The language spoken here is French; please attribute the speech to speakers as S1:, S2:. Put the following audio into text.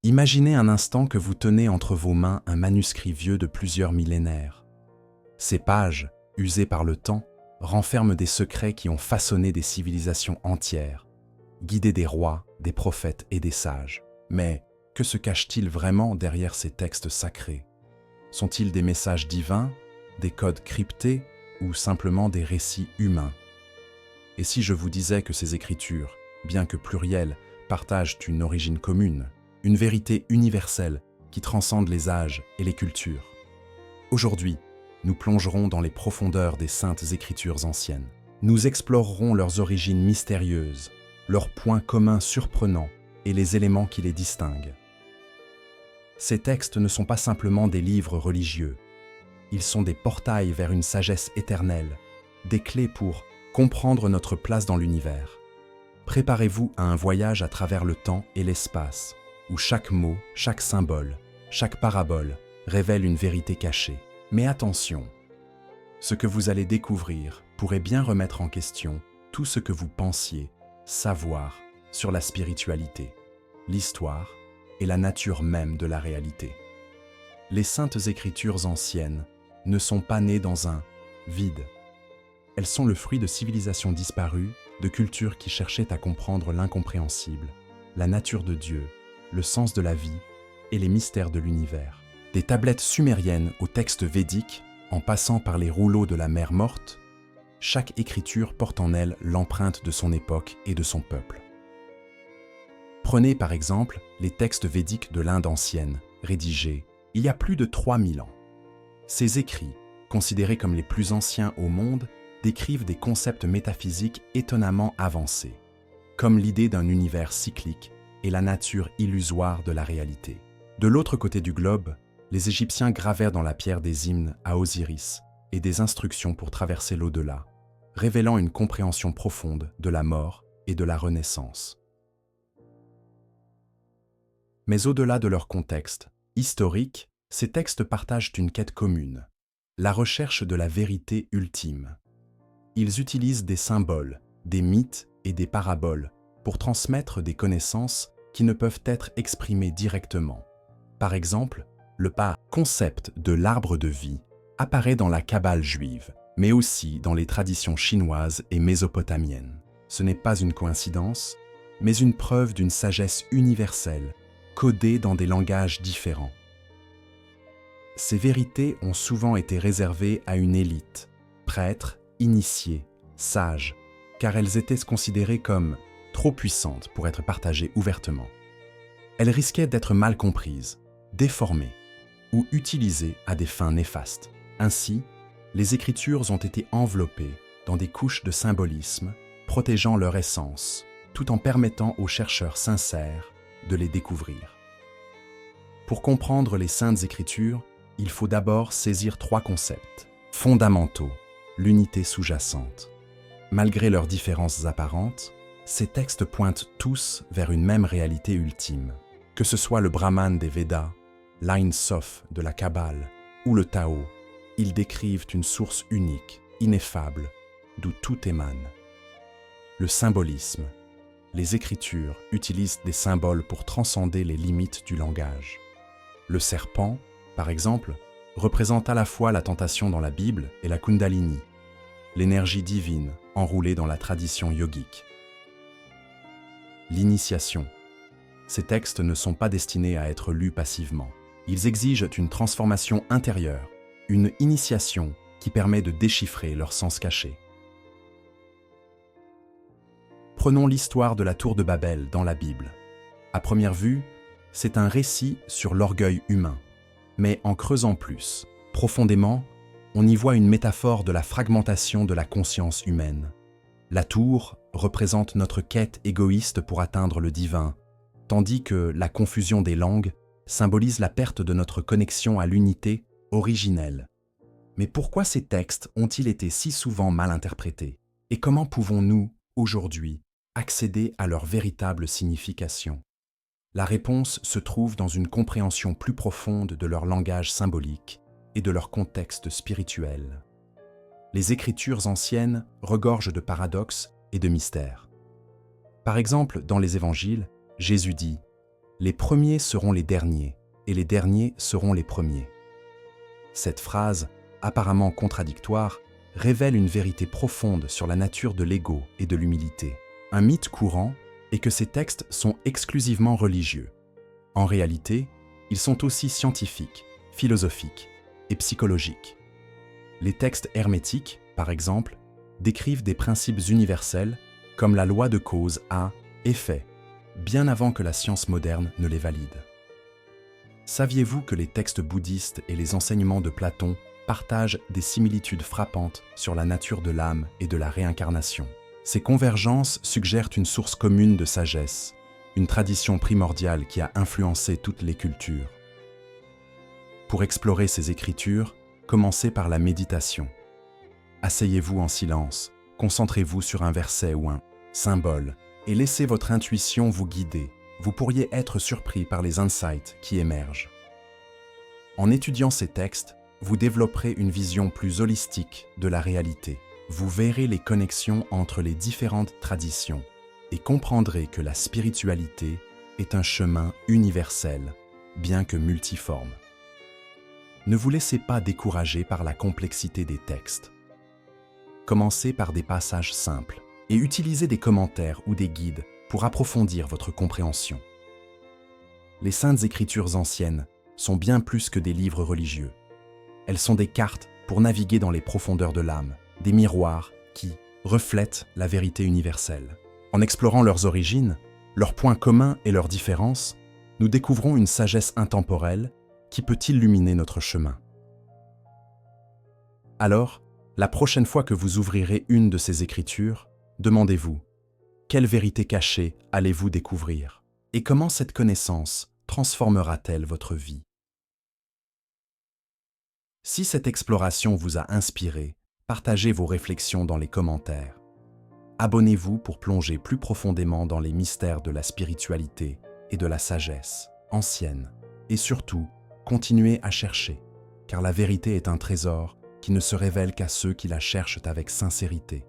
S1: Imaginez un instant que vous tenez entre vos mains un manuscrit vieux de plusieurs millénaires. Ces pages, usées par le temps, renferment des secrets qui ont façonné des civilisations entières, guidé des rois, des prophètes et des sages. Mais que se cache-t-il vraiment derrière ces textes sacrés? Sont-ils des messages divins, des codes cryptés ou simplement des récits humains? Et si je vous disais que ces écritures, bien que plurielles, partagent une origine commune, une vérité universelle qui transcende les âges et les cultures? Aujourd'hui, nous plongerons dans les profondeurs des saintes écritures anciennes. Nous explorerons leurs origines mystérieuses, leurs points communs surprenants et les éléments qui les distinguent. Ces textes ne sont pas simplement des livres religieux. Ils sont des portails vers une sagesse éternelle, des clés pour comprendre notre place dans l'univers. Préparez-vous à un voyage à travers le temps et l'espace, où chaque mot, chaque symbole, chaque parabole révèle une vérité cachée. Mais attention, ce que vous allez découvrir pourrait bien remettre en question tout ce que vous pensiez savoir sur la spiritualité, l'histoire et la nature même de la réalité. Les saintes écritures anciennes ne sont pas nées dans un vide. Elles sont le fruit de civilisations disparues, de cultures qui cherchaient à comprendre l'incompréhensible, la nature de Dieu, le sens de la vie et les mystères de l'univers. Des tablettes sumériennes aux textes védiques, en passant par les rouleaux de la mer morte, chaque écriture porte en elle l'empreinte de son époque et de son peuple. Prenez par exemple les textes védiques de l'Inde ancienne, rédigés il y a plus de 3000 ans. Ces écrits, considérés comme les plus anciens au monde, décrivent des concepts métaphysiques étonnamment avancés, comme l'idée d'un univers cyclique et la nature illusoire de la réalité. De l'autre côté du globe, les Égyptiens gravèrent dans la pierre des hymnes à Osiris et des instructions pour traverser l'au-delà, révélant une compréhension profonde de la mort et de la renaissance. Mais au-delà de leur contexte historique, ces textes partagent une quête commune, la recherche de la vérité ultime. Ils utilisent des symboles, des mythes et des paraboles pour transmettre des connaissances qui ne peuvent être exprimées directement. Par exemple, le concept de l'arbre de vie apparaît dans la Kabbale juive, mais aussi dans les traditions chinoises et mésopotamiennes. Ce n'est pas une coïncidence, mais une preuve d'une sagesse universelle, codée dans des langages différents. Ces vérités ont souvent été réservées à une élite, prêtres, initiés, sages, car elles étaient considérées comme trop puissantes pour être partagées ouvertement. Elles risquaient d'être mal comprises, déformées ou utilisées à des fins néfastes. Ainsi, les écritures ont été enveloppées dans des couches de symbolisme, protégeant leur essence, tout en permettant aux chercheurs sincères de les découvrir. Pour comprendre les saintes écritures, il faut d'abord saisir 3 concepts fondamentaux, l'unité sous-jacente. Malgré leurs différences apparentes, ces textes pointent tous vers une même réalité ultime. Que ce soit le Brahman des Védas, l'Ain Sof de la Kabbale ou le Tao, ils décrivent une source unique, ineffable, d'où tout émane. Le symbolisme. Les écritures utilisent des symboles pour transcender les limites du langage. Le serpent, par exemple, représente à la fois la tentation dans la Bible et la Kundalini, l'énergie divine enroulée dans la tradition yogique. L'initiation. Ces textes ne sont pas destinés à être lus passivement. Ils exigent une transformation intérieure, une initiation qui permet de déchiffrer leur sens caché. Prenons l'histoire de la tour de Babel dans la Bible. À première vue, c'est un récit sur l'orgueil humain. Mais en creusant plus, profondément, on y voit une métaphore de la fragmentation de la conscience humaine. La tour représente notre quête égoïste pour atteindre le divin, tandis que la confusion des langues symbolise la perte de notre connexion à l'unité originelle. Mais pourquoi ces textes ont-ils été si souvent mal interprétés? Et comment pouvons-nous, aujourd'hui, accéder à leur véritable signification? La réponse se trouve dans une compréhension plus profonde de leur langage symbolique et de leur contexte spirituel. Les écritures anciennes regorgent de paradoxes et de mystères. Par exemple, dans les évangiles, Jésus dit Les premiers seront les derniers, et les derniers seront les premiers. Cette phrase, apparemment contradictoire, révèle une vérité profonde sur la nature de l'ego et de l'humilité. Un mythe courant est que ces textes sont exclusivement religieux. En réalité, ils sont aussi scientifiques, philosophiques et psychologiques. Les textes hermétiques, par exemple, décrivent des principes universels comme la loi de cause à effet, bien avant que la science moderne ne les valide. Saviez-vous que les textes bouddhistes et les enseignements de Platon partagent des similitudes frappantes sur la nature de l'âme et de la réincarnation? Ces convergences suggèrent une source commune de sagesse, une tradition primordiale qui a influencé toutes les cultures. Pour explorer ces écritures, commencez par la méditation. Asseyez-vous en silence, concentrez-vous sur un verset ou un symbole et laissez votre intuition vous guider. Vous pourriez être surpris par les insights qui émergent. En étudiant ces textes, vous développerez une vision plus holistique de la réalité. Vous verrez les connexions entre les différentes traditions et comprendrez que la spiritualité est un chemin universel, bien que multiforme. Ne vous laissez pas décourager par la complexité des textes. Commencez par des passages simples et utilisez des commentaires ou des guides pour approfondir votre compréhension. Les saintes écritures anciennes sont bien plus que des livres religieux. Elles sont des cartes pour naviguer dans les profondeurs de l'âme, des miroirs qui reflètent la vérité universelle. En explorant leurs origines, leurs points communs et leurs différences, nous découvrons une sagesse intemporelle qui peut illuminer notre chemin. Alors, la prochaine fois que vous ouvrirez une de ces écritures, demandez-vous: quelle vérité cachée allez-vous découvrir? Et comment cette connaissance transformera-t-elle votre vie? Si cette exploration vous a inspiré, partagez vos réflexions dans les commentaires. Abonnez-vous pour plonger plus profondément dans les mystères de la spiritualité et de la sagesse ancienne. Et surtout, continuez à chercher, car la vérité est un trésor qui ne se révèle qu'à ceux qui la cherchent avec sincérité.